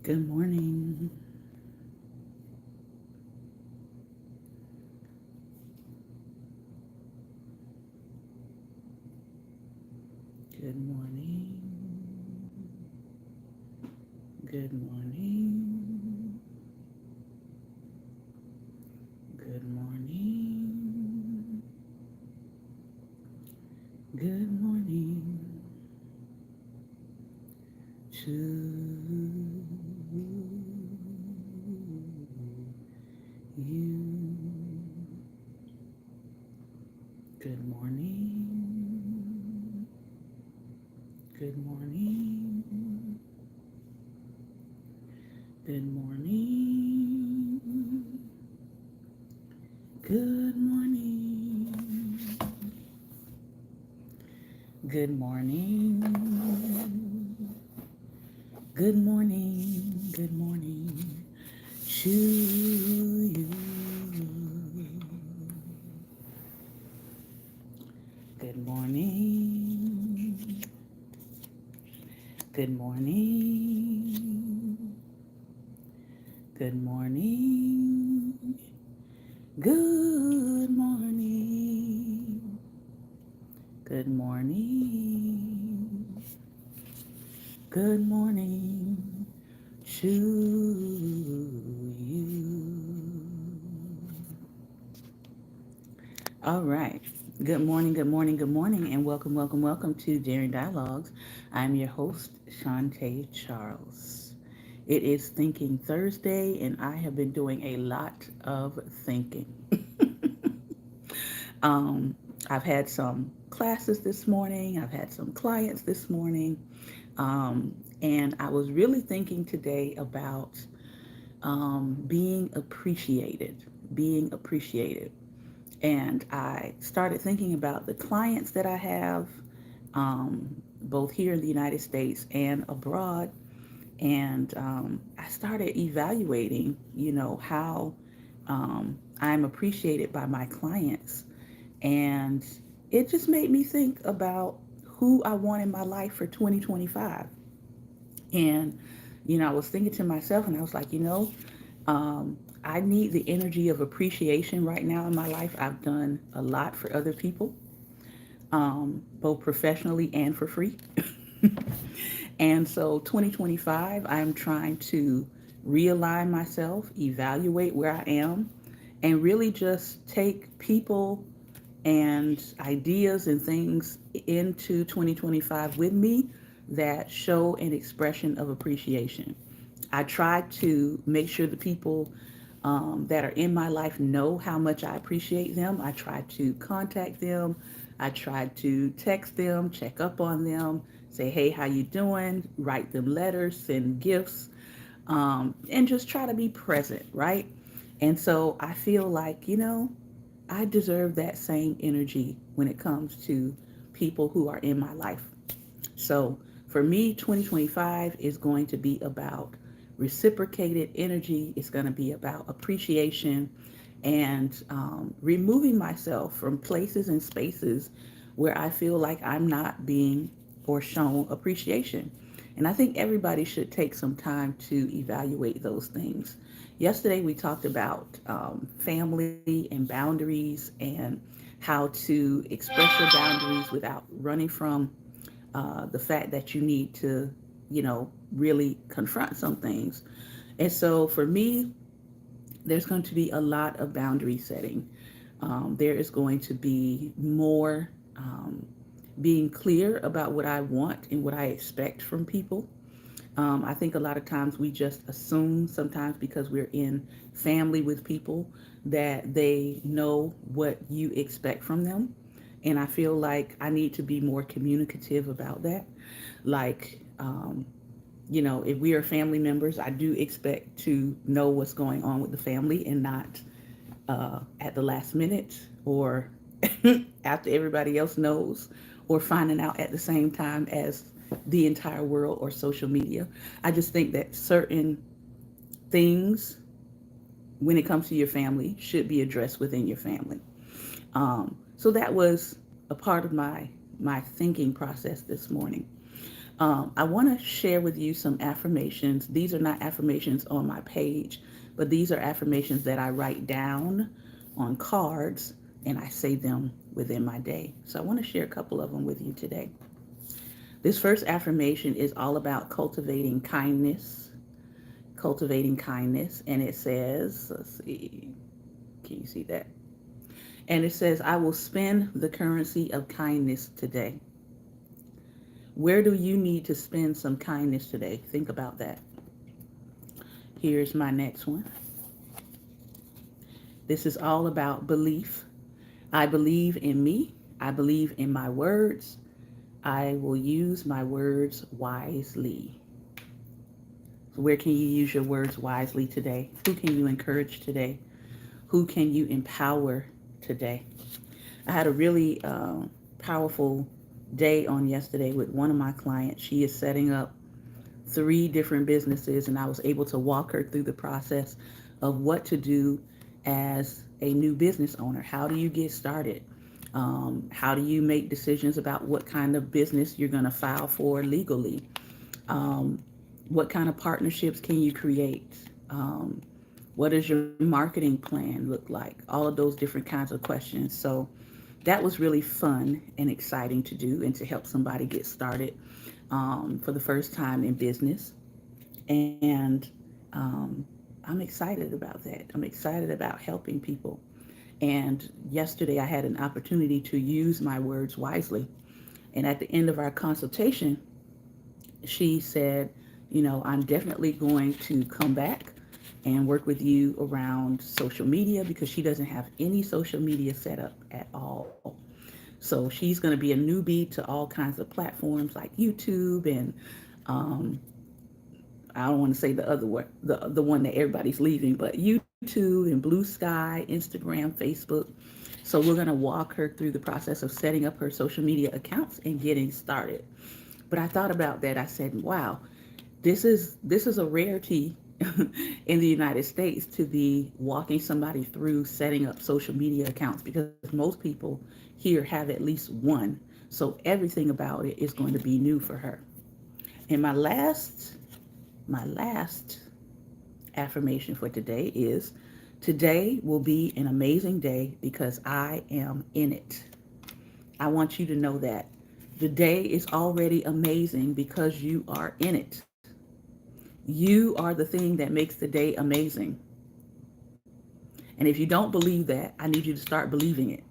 Good morning. Good morning. Good morning. Good morning. Good morning to you. Good morning. Good morning. Good morning. Good morning. Good morning. Good morning. Good morning to you. Good morning. Good morning. Good morning. Good morning. Good morning. Good morning to you. All right. Good morning, good morning, good morning, and welcome, welcome, welcome to Daring Dialogues. I'm your host, Shantae Charles. It is Thinking Thursday, and I have been doing a lot of thinking. um, I've had some classes this morning, I've had some clients this morning, and I was really thinking today about being appreciated, being appreciated. And I started thinking about the clients that I have, both here in the United States and abroad. And I started evaluating, how I'm appreciated by my clients. And it just made me think about who I want in my life for 2025. And, I was thinking to myself, and I was like, I need the energy of appreciation right now in my life. I've done a lot for other people, both professionally and for free. And so 2025, I'm trying to realign myself, evaluate where I am, and really just take people and ideas and things into 2025 with me that show an expression of appreciation. I try to make sure the people that are in my life know how much I appreciate them. I try to contact them. I try to text them, check up on them, say, hey, how you doing? Write them letters, send gifts, and just try to be present, right? And so I feel like, I deserve that same energy when it comes to people who are in my life. So for me, 2025 is going to be about reciprocated energy. It's going to be about appreciation and removing myself from places and spaces where I feel like I'm not being or shown appreciation. And I think everybody should take some time to evaluate those things. Yesterday, we talked about family and boundaries and how to express your boundaries without running from the fact that you need to, really confront some things. And so for me, there's going to be a lot of boundary setting. There is going to be more being clear about what I want and what I expect from people. I think a lot of times we just assume, sometimes because we're in family with people, that they know what you expect from them. And I feel like I need to be more communicative about that. Like, if we are family members, I do expect to know what's going on with the family and not at the last minute or after everybody else knows or finding out at the same time as the entire world or social media. I just think that certain things, when it comes to your family, should be addressed within your family. So that was a part of my thinking process this morning. I want to share with you some affirmations. These are not affirmations on my page, but these are affirmations that I write down on cards and I say them within my day. So I want to share a couple of them with you today. This first affirmation is all about cultivating kindness, and it says, let's see, can you see that? And it says, I will spend the currency of kindness today. Where do you need to spend some kindness today? Think about that. Here's my next one. This is all about belief. I believe in me. I believe in my words. I will use my words wisely. So where can you use your words wisely today? Who can you encourage today? Who can you empower today? I had a really powerful day on yesterday with one of my clients. She is setting up 3 different businesses, and I was able to walk her through the process of what to do as a new business owner. How do you get started? How do you make decisions about what kind of business you're going to file for legally? What kind of partnerships can you create? What does your marketing plan look like? All of those different kinds of questions. So that was really fun and exciting to do and to help somebody get started for the first time in business. And I'm excited about that. I'm excited about helping people. And yesterday I had an opportunity to use my words wisely. And at the end of our consultation, she said, I'm definitely going to come back and work with you around social media because she doesn't have any social media set up at all. So she's going to be a newbie to all kinds of platforms like YouTube and I don't want to say the other one, the one that everybody's leaving, but YouTube and Blue Sky, Instagram, Facebook. So we're going to walk her through the process of setting up her social media accounts and getting started. But I thought about that. I said, wow, this is a rarity in the United States to be walking somebody through setting up social media accounts because most people here have at least one. So everything about it is going to be new for her. And my last affirmation for today is today will be an amazing day because I am in it. I want you to know that the day is already amazing because you are in it. You are the thing that makes the day amazing. And if you don't believe that, I need you to start believing it.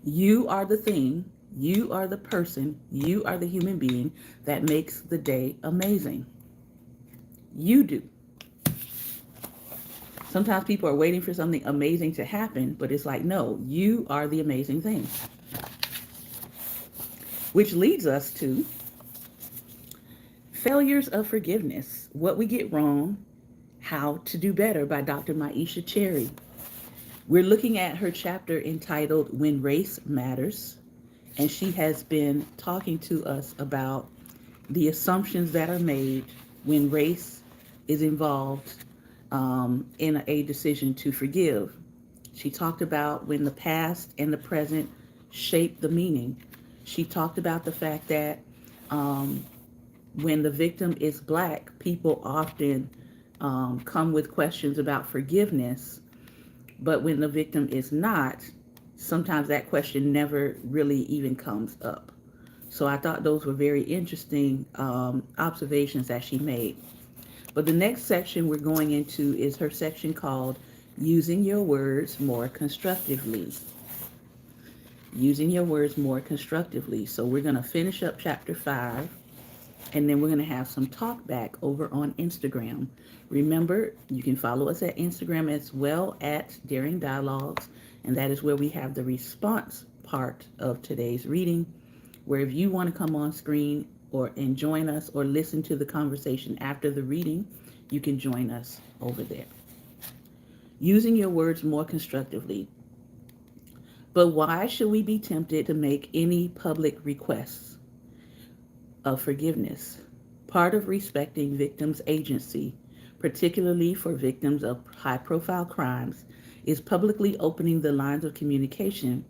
You are the thing, you are the person, you are the human being that makes the day amazing. You do. Sometimes people are waiting for something amazing to happen, but it's like, no, you are the amazing thing. Which leads us to Failures of Forgiveness, What We Get Wrong, How to Do Better by Dr. Maisha Cherry. We're looking at her chapter entitled When Race Matters, and she has been talking to us about the assumptions that are made when race is involved in a decision to forgive. She talked about when the past and the present shape the meaning. She talked about the fact that when the victim is Black, people often come with questions about forgiveness, but when the victim is not, sometimes that question never really even comes up. So I thought those were very interesting observations that she made. But the next section we're going into is her section called Using Your Words More Constructively. Using your words more constructively. So we're going to finish up chapter 5, and then we're going to have some talk back over on Instagram. Remember, you can follow us at Instagram as well at Daring Dialogues, and that is where we have the response part of today's reading, where if you want to come on screen and join us or listen to the conversation after the reading, you can join us over there. Using your words more constructively. But why should we be tempted to make any public requests of forgiveness? Part of respecting victims' agency, particularly for victims of high-profile crimes, is publicly opening the lines of communication,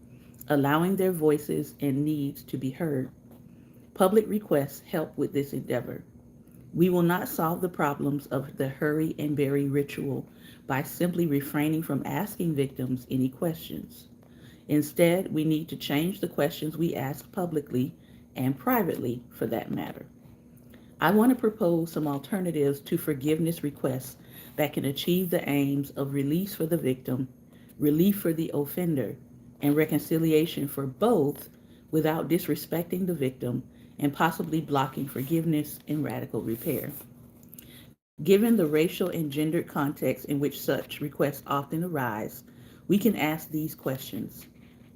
allowing their voices and needs to be heard. Public requests help with this endeavor. We will not solve the problems of the hurry and bury ritual by simply refraining from asking victims any questions. Instead, we need to change the questions we ask publicly and privately for that matter. I want to propose some alternatives to forgiveness requests that can achieve the aims of release for the victim, relief for the offender, and reconciliation for both without disrespecting the victim and possibly blocking forgiveness and radical repair. Given the racial and gendered context in which such requests often arise, we can ask these questions,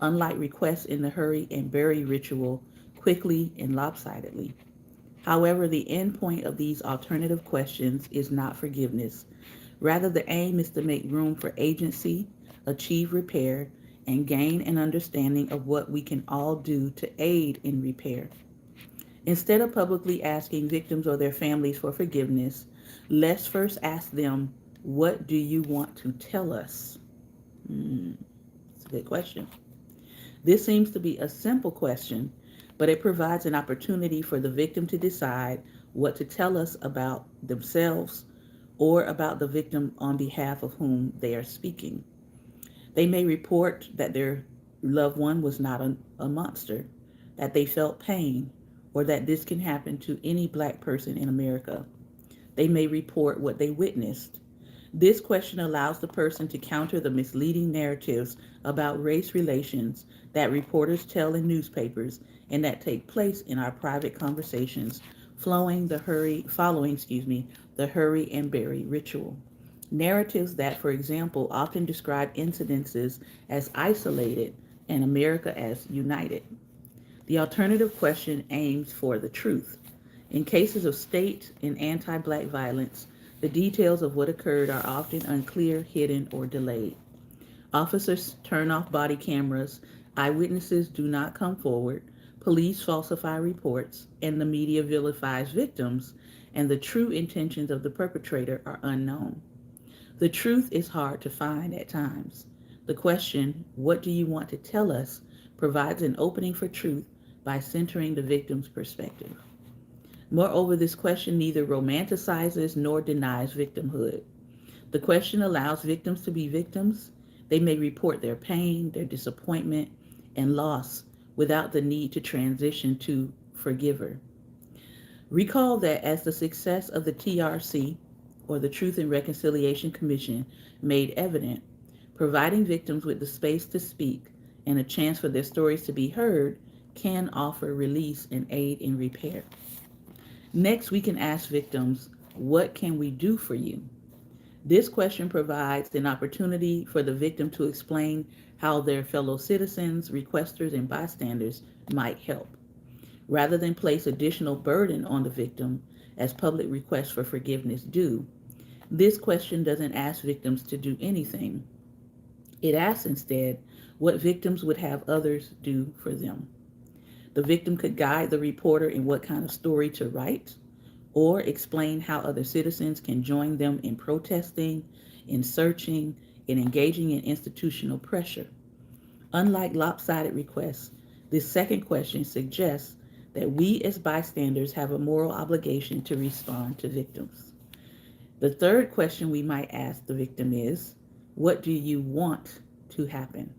unlike requests in the hurry and bury ritual, quickly and lopsidedly. However, the end point of these alternative questions is not forgiveness. Rather, the aim is to make room for agency, achieve repair, and gain an understanding of what we can all do to aid in repair. Instead of publicly asking victims or their families for forgiveness, let's first ask them, what do you want to tell us? It's a good question. This seems to be a simple question, but it provides an opportunity for the victim to decide what to tell us about themselves or about the victim on behalf of whom they are speaking. They may report that their loved one was not a monster, that they felt pain, or that this can happen to any Black person in America. They may report what they witnessed. This question allows the person to counter the misleading narratives about race relations that reporters tell in newspapers and that take place in our private conversations following the hurry and bury ritual. Narratives that, for example, often describe incidences as isolated and America as united. The alternative question aims for the truth. In cases of state and anti-Black violence, the details of what occurred are often unclear, hidden, or delayed. Officers turn off body cameras, eyewitnesses do not come forward, police falsify reports, and the media vilifies victims, and the true intentions of the perpetrator are unknown. The truth is hard to find at times. The question, what do you want to tell us, provides an opening for truth by centering the victim's perspective. Moreover, this question neither romanticizes nor denies victimhood. The question allows victims to be victims. They may report their pain, their disappointment, and loss without the need to transition to forgiver. Recall that as the success of the TRC, or the Truth and Reconciliation Commission, made evident, providing victims with the space to speak and a chance for their stories to be heard can offer release and aid in repair. Next, we can ask victims, what can we do for you? This question provides an opportunity for the victim to explain how their fellow citizens, requesters, and bystanders might help. Rather than place additional burden on the victim, as public requests for forgiveness do, this question doesn't ask victims to do anything. It asks instead what victims would have others do for them. The victim could guide the reporter in what kind of story to write, or explain how other citizens can join them in protesting, in searching, in engaging in institutional pressure. Unlike lopsided requests, this second question suggests that we as bystanders have a moral obligation to respond to victims. The third question we might ask the victim is, what do you want to happen?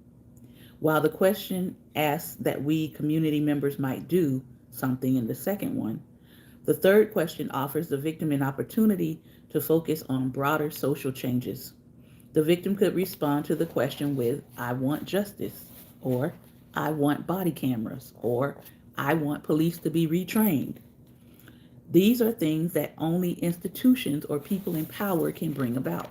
While the question asks that we community members might do something in the second one, the third question offers the victim an opportunity to focus on broader social changes. The victim could respond to the question with, I want justice, or I want body cameras, or I want police to be retrained. These are things that only institutions or people in power can bring about.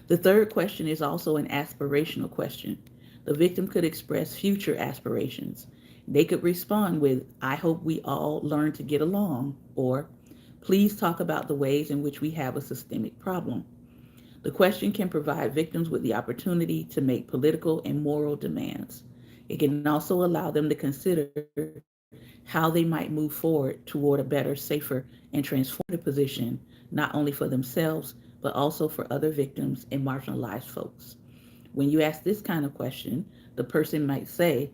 The third question is also an aspirational question. The victim could express future aspirations. They could respond with, I hope we all learn to get along, or please talk about the ways in which we have a systemic problem. The question can provide victims with the opportunity to make political and moral demands. It can also allow them to consider how they might move forward toward a better, safer, and transformative position, not only for themselves, but also for other victims and marginalized folks. When you ask this kind of question, the person might say,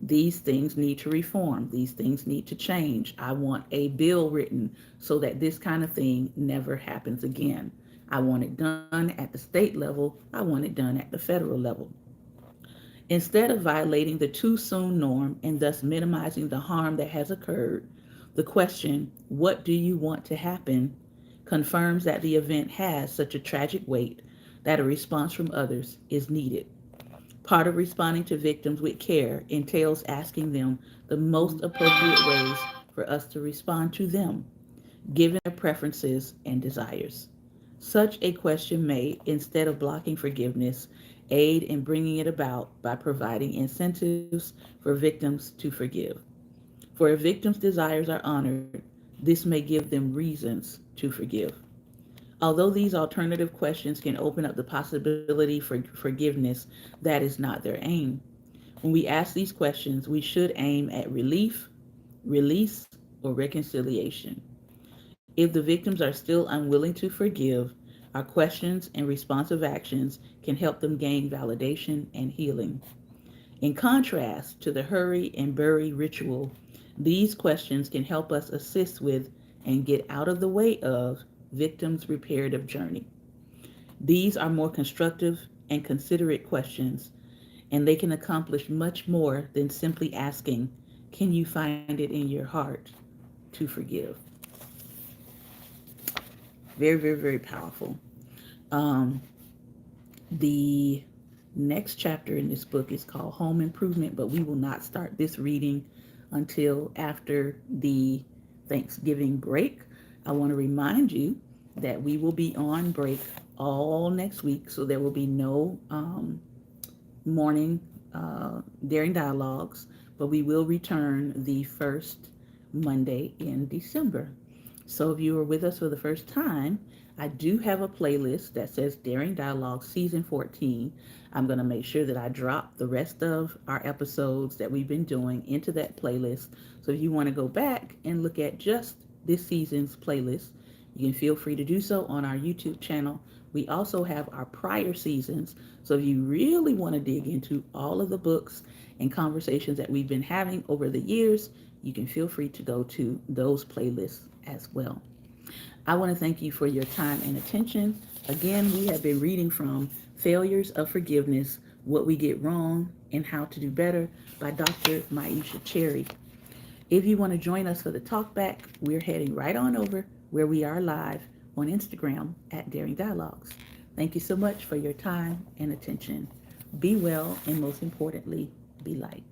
These things need to reform. These things need to change. I want a bill written so that this kind of thing never happens again. I want it done at the state level. I want it done at the federal level. Instead of violating the too soon norm and thus minimizing the harm that has occurred, the question, what do you want to happen, confirms that the event has such a tragic weight that a response from others is needed. Part of responding to victims with care entails asking them the most appropriate ways for us to respond to them, given their preferences and desires. Such a question may, instead of blocking forgiveness, aid in bringing it about by providing incentives for victims to forgive. For if victims' desires are honored, this may give them reasons to forgive. Although these alternative questions can open up the possibility for forgiveness, that is not their aim. When we ask these questions, we should aim at relief, release, or reconciliation. If the victims are still unwilling to forgive, our questions and responsive actions can help them gain validation and healing. In contrast to the hurry and bury ritual, these questions can help us assist with and get out of the way of victims' reparative journey. These are more constructive and considerate questions, and they can accomplish much more than simply asking, can you find it in your heart to forgive? Very, very, very powerful. Um, the next chapter in this book is called Home Improvement, but we will not start this reading until after the Thanksgiving break. I want to remind you that we will be on break all next week, so there will be no morning Daring Dialogues, but we will return the first Monday in December. So if you are with us for the first time, I do have a playlist that says Daring Dialogue Season 14. I'm going to make sure that I drop the rest of our episodes that we've been doing into that playlist. So if you want to go back and look at just this season's playlist, you can feel free to do so on our YouTube channel. We also have our prior seasons. So if you really want to dig into all of the books and conversations that we've been having over the years, you can feel free to go to those playlists as well. I want to thank you for your time and attention. Again, we have been reading from Failures of Forgiveness, What We Get Wrong and How to Do Better by Dr. Maisha Cherry. If you want to join us for the talk back, we're heading right on over where we are live on Instagram at Daring Dialogues. Thank you so much for your time and attention. Be well, and most importantly, be light.